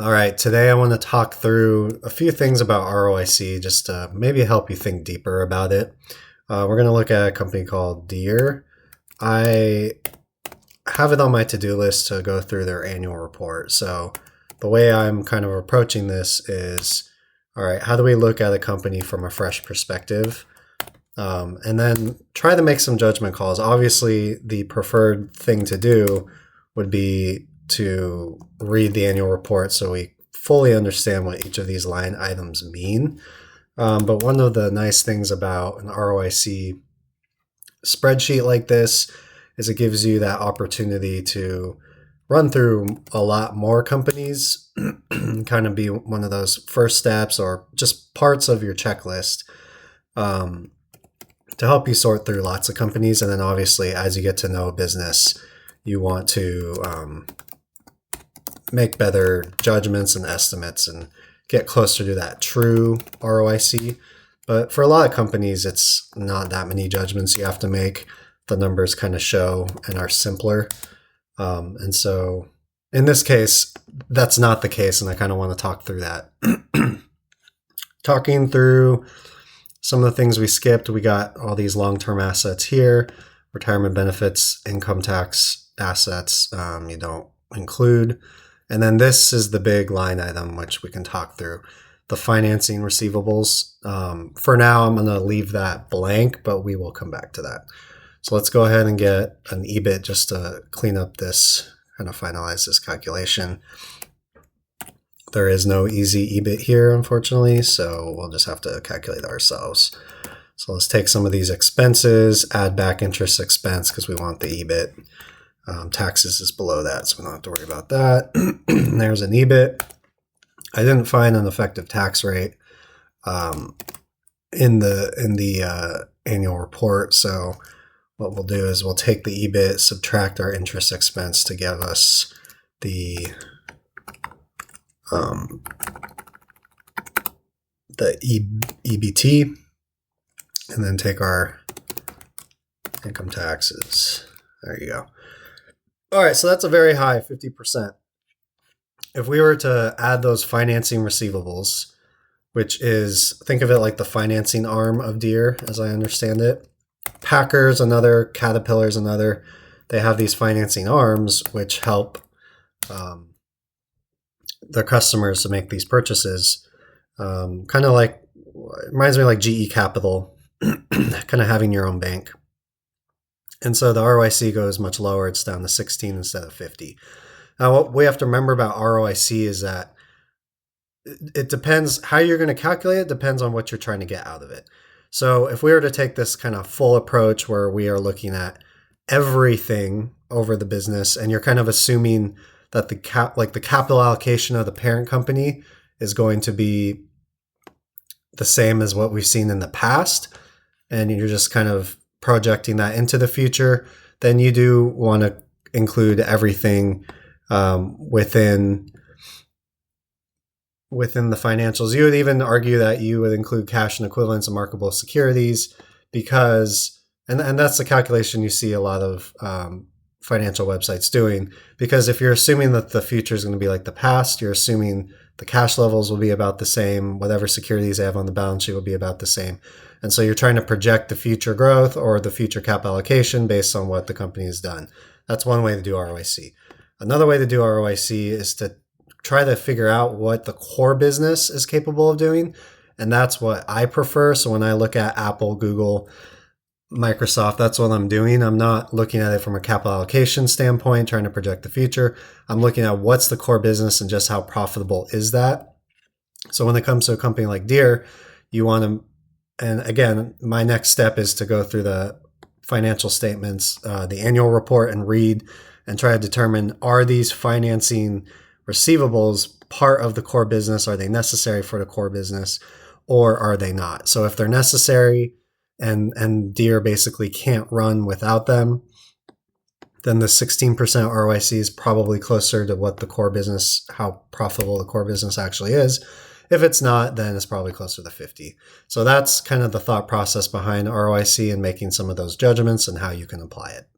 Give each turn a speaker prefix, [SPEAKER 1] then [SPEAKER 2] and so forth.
[SPEAKER 1] All right, today I want to talk through a few things about ROIC just to maybe help you think deeper about it. We're going to look at a company called Deere. I have it on my to-do list to go through their annual report. So the way I'm kind of approaching this is, all right, how do we look at a company from a fresh perspective? And then try to make some judgment calls. Obviously, the preferred thing to do would be to read the annual report so we fully understand what each of these line items mean. But one of the nice things about an ROIC spreadsheet like this is it gives you that opportunity to run through a lot more companies, kind of be one of those first steps or just parts of your checklist to help you sort through lots of companies. And then obviously, as you get to know a business, you want to make better judgments and estimates and get closer to that true ROIC. But for a lot of companies, it's not that many judgments you have to make. The numbers kind of show and are simpler. And so in this case, that's not the case. And I kind of want to talk through that. Talking through some of the things we skipped, we got all these long-term assets here, retirement benefits, income tax assets you don't include. And then this is the big line item, which we can talk through, the financing receivables. For now, I'm going to leave that blank, but we will come back to that. So let's go ahead and get an EBIT just to clean up this, kind of finalize this calculation. There is no easy EBIT here, unfortunately, so we'll just have to calculate it ourselves. So let's take some of these expenses, add back interest expense because we want the EBIT. Taxes is below that, so we don't have to worry about that. There's an EBIT. I didn't find an effective tax rate in the annual report, so what we'll do is we'll take the EBIT, subtract our interest expense to give us the EBT, and then take our income taxes. There you go. All right, so that's a very high 50%. If we were to add those financing receivables, which is, think of it like the financing arm of Deere, as I understand it. Packer's another, Caterpillar's another. They have these financing arms which help their customers to make these purchases. Kind of like, it reminds me of like GE Capital, kind of having your own bank. And so the ROIC goes much lower. It's down to 16 instead of 50. Now, what we have to remember about ROIC is that it depends how you're going to calculate it, depends on what you're trying to get out of it. So if we were to take this kind of full approach where we are looking at everything over the business and you're kind of assuming that the capital allocation of the parent company is going to be the same as what we've seen in the past, and you're just kind of projecting that into the future, then you do want to include everything within the financials. You would even argue that you would include cash and equivalents and marketable securities because, and that's the calculation you see a lot of financial websites doing, because if you're assuming that the future is going to be like the past, you're assuming the cash levels will be about the same, whatever securities they have on the balance sheet will be about the same. And so you're trying to project the future growth or the future cap allocation based on what the company has done. That's one way to do ROIC. Another way to do ROIC is to try to figure out what the core business is capable of doing. And that's what I prefer. So when I look at Apple, Google, Microsoft, that's what I'm doing. I'm not looking at it from a capital allocation standpoint, trying to project the future. I'm looking at what's the core business and just how profitable is that. So when it comes to a company like Deere, you want to, and again, my next step is to go through the financial statements, the annual report, and read and try to determine, are these financing receivables part of the core business? Are they necessary for the core business or are they not? So if they're necessary and Deere basically can't run without them, then the 16% ROIC is probably closer to what the core business, how profitable the core business actually is. If it's not, then it's probably closer to 50. So that's kind of the thought process behind ROIC and making some of those judgments and how you can apply it.